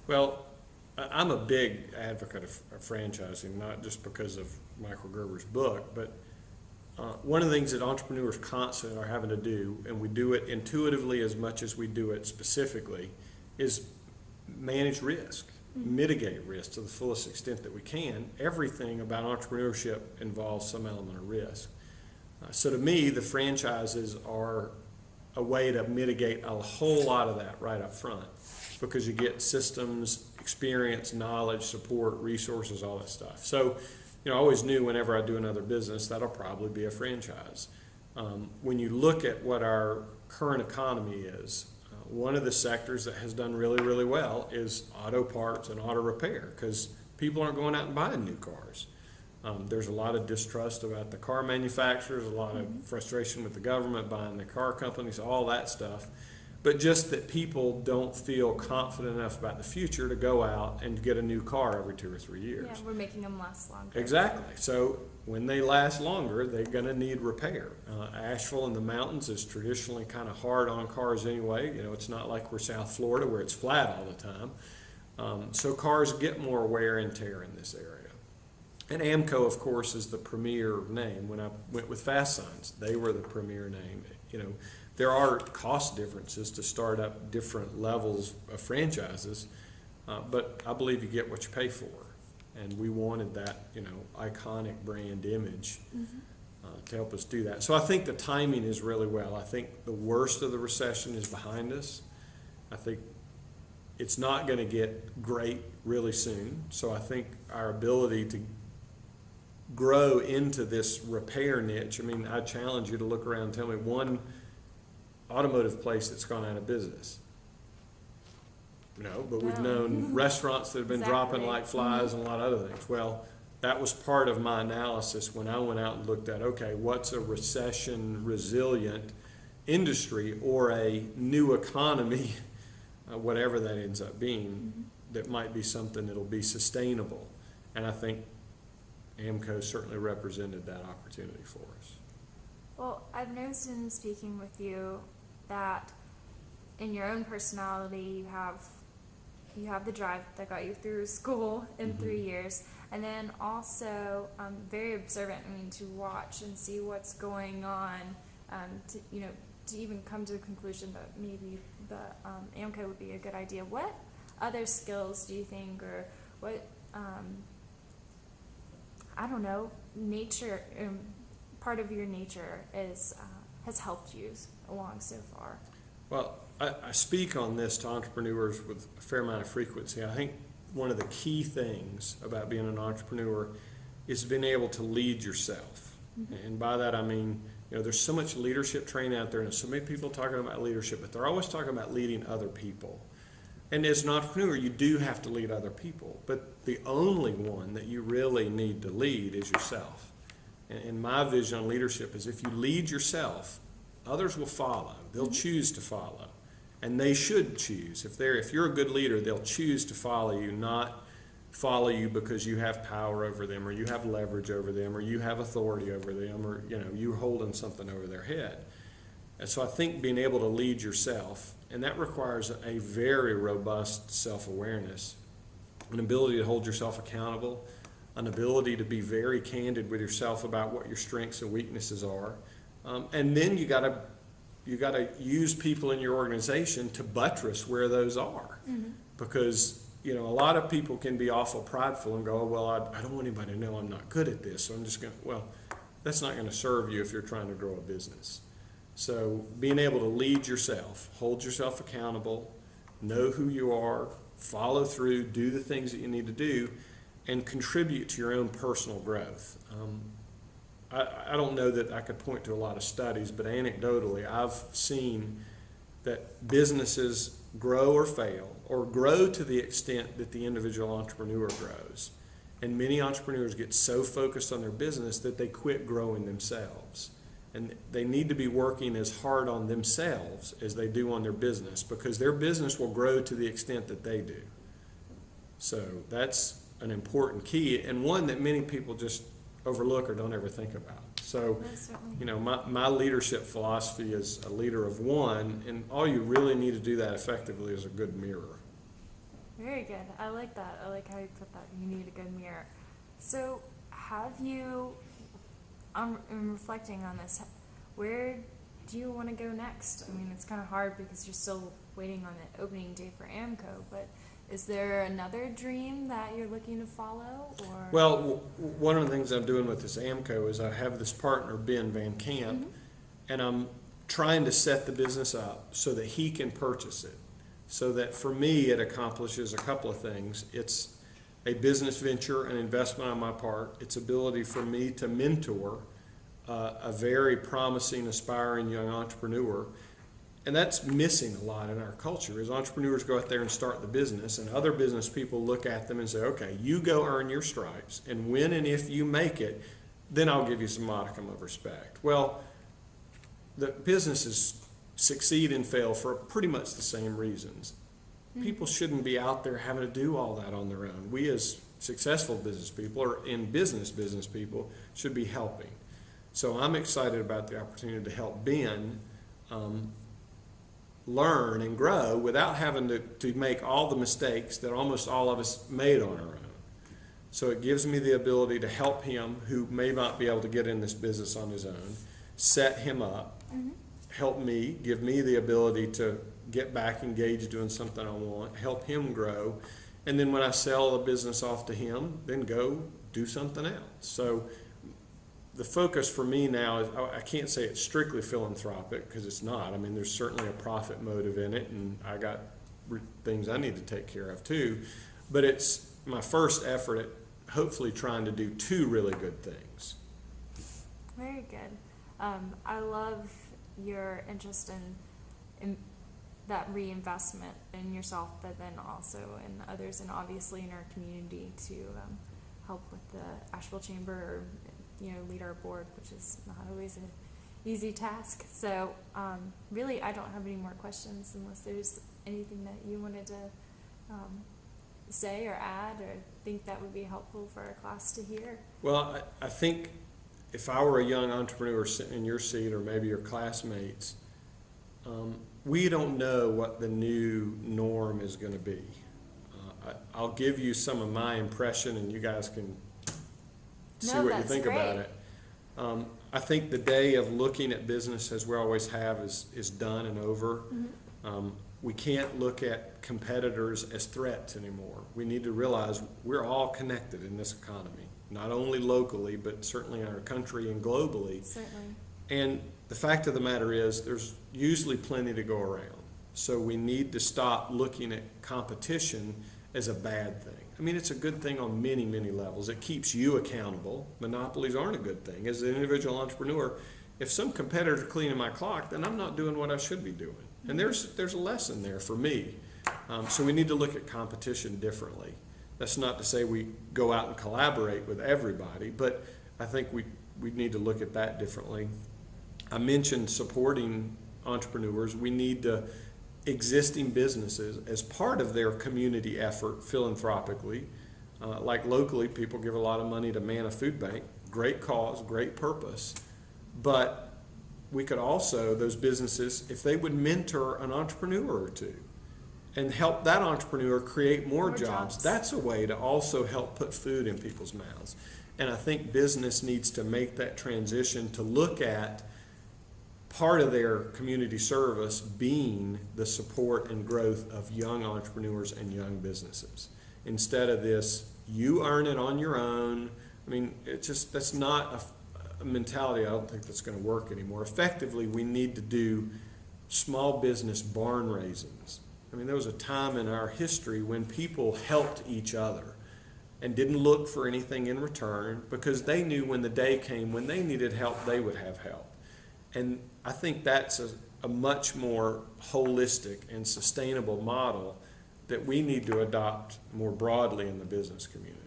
Well, I'm a big advocate of franchising, not just because of Michael Gerber's book, but one of the things that entrepreneurs constantly are having to do, and we do it intuitively as much as we do it specifically, is manage risk, mitigate risk to the fullest extent that we can. Everything about entrepreneurship involves some element of risk. So to me, the franchises are a way to mitigate a whole lot of that right up front, because you get systems, experience, knowledge, support, resources, all that stuff. So, I always knew whenever I do another business, that'll probably be a franchise. When you look at what our current economy is, one of the sectors that has done really, really well is auto parts and auto repair, because people aren't going out and buying new cars. There's a lot of distrust about the car manufacturers, a lot of frustration with the government buying the car companies, all that stuff. But just that people don't feel confident enough about the future to go out and get a new car every 2 or 3 years. Yeah, we're making them last longer. Exactly. So when they last longer, they're going to need repair. Asheville in the mountains is traditionally kind of hard on cars anyway. It's not like we're South Florida where it's flat all the time. So cars get more wear and tear in this area. And AAMCO, of course, is the premier name. When I went with Fast Signs, they were the premier name. There are cost differences to start up different levels of franchises, but I believe you get what you pay for. And we wanted that, iconic brand image to help us do that. So I think the timing is really well. I think the worst of the recession is behind us. I think it's not going to get great really soon. So I think our ability to grow into this repair niche, I challenge you to look around and tell me one automotive place that's gone out of business. But we've known restaurants that have been dropping like flies and a lot of other things. Well, that was part of my analysis when I went out and looked at, okay, what's a recession resilient industry or a new economy, whatever that ends up being, that might be something that'll be sustainable. And I think AAMCO certainly represented that opportunity for us. Well, I've noticed in speaking with you that in your own personality you have the drive that got you through school in 3 years, and then also very observant. To watch and see what's going on, to even come to the conclusion that maybe the AAMCO would be a good idea. What other skills do you think, or what I don't know, nature, part of your nature has helped you along so far? Well, I speak on this to entrepreneurs with a fair amount of frequency. I think one of the key things about being an entrepreneur is being able to lead yourself. And by that I mean, there's so much leadership training out there, and so many people talking about leadership, but they're always talking about leading other people. And as an entrepreneur, you do have to lead other people, but the only one that you really need to lead is yourself. And my vision on leadership is if you lead yourself, others will follow. They'll choose to follow. And they should choose. If you're a good leader, they'll choose to follow you, not follow you because you have power over them, or you have leverage over them, or you have authority over them, or you're holding something over their head. And so I think being able to lead yourself, and that requires a very robust self-awareness, an ability to hold yourself accountable, an ability to be very candid with yourself about what your strengths and weaknesses are, and then you got to use people in your organization to buttress where those are, because a lot of people can be awful prideful and go, oh, well, I don't want anybody to know I'm not good at this, so I'm just going to, well, that's not going to serve you if you're trying to grow a business. So being able to lead yourself, hold yourself accountable, know who you are, follow through, do the things that you need to do, and contribute to your own personal growth. I don't know that I could point to a lot of studies, but anecdotally I've seen that businesses grow or fail, or grow to the extent that the individual entrepreneur grows. And many entrepreneurs get so focused on their business that they quit growing themselves. And they need to be working as hard on themselves as they do on their business, because their business will grow to the extent that they do. So that's an important key, and one that many people just overlook or don't ever think about. So, my leadership philosophy is a leader of one, and all you really need to do that effectively is a good mirror. Very good. I like that. I like how you put that. You need a good mirror. So, have you, I'm reflecting on this, where do you want to go next? I mean, it's kind of hard because you're still waiting on the opening day for AMCO, but is there another dream that you're looking to follow? Or Well, one of the things I'm doing with this AMCO is I have this partner, Ben Van Camp, and I'm trying to set the business up so that he can purchase it. So that for me, it accomplishes a couple of things. It's a business venture, an investment on my part. It's ability for me to mentor a very promising, aspiring young entrepreneur. And that's missing a lot in our culture, is entrepreneurs go out there and start the business, and other business people look at them and say, okay, you go earn your stripes, and when and if you make it, then I'll give you some modicum of respect. Well, the businesses succeed and fail for pretty much the same reasons. People shouldn't be out there having to do all that on their own. We as successful business people, or in business people, should be helping. So I'm excited about the opportunity to help Ben learn and grow without having to make all the mistakes that almost all of us made on our own. So it gives me the ability to help him, who may not be able to get in this business on his own, set him up, help me, give me the ability to get back engaged doing something I want, help him grow, and then when I sell the business off to him, then go do something else. So the focus for me now is, I can't say it's strictly philanthropic, because it's not. I mean, there's certainly a profit motive in it, and I got things I need to take care of too. But it's my first effort at hopefully trying to do two really good things. very good. I love your interest in that reinvestment in yourself, but then also in others, and obviously in our community to help with the Asheville Chamber, or lead our board, which is not always an easy task. So really, I don't have any more questions unless there's anything that you wanted to say or add, or think that would be helpful for our class to hear. Well, I think if I were a young entrepreneur sitting in your seat, or maybe your classmates, we don't know what the new norm is going to be. I'll give you some of my impression, and you guys can see what you think about it. I think the day of looking at business as we always have is done and over. We can't look at competitors as threats anymore. We need to realize we're all connected in this economy, not only locally, but certainly in our country and globally. Certainly. And the fact of the matter is, there's usually plenty to go around. So we need to stop looking at competition as a bad thing. I mean, it's a good thing on many, many levels. It keeps you accountable. Monopolies aren't a good thing. As an individual entrepreneur, if some competitor's cleaning my clock, then I'm not doing what I should be doing. And there's a lesson there for me. So we need to look at competition differently. That's not to say we go out and collaborate with everybody, but I think we need to look at that differently. I mentioned supporting entrepreneurs. We need to existing businesses as part of their community effort philanthropically. Like locally, people give a lot of money to Man a Food Bank. Great cause, great purpose. But we could also, those businesses, if they would mentor an entrepreneur or two and help that entrepreneur create more jobs, that's a way to also help put food in people's mouths. And I think business needs to make that transition to look at part of their community service being the support and growth of young entrepreneurs and young businesses. Instead of this, you earn it on your own. I mean, that's not a mentality I don't think that's going to work anymore. Effectively, we need to do small business barn raisings. I mean, there was a time in our history when people helped each other and didn't look for anything in return, because they knew when the day came when they needed help, they would have help. And I think that's a much more holistic and sustainable model that we need to adopt more broadly in the business community.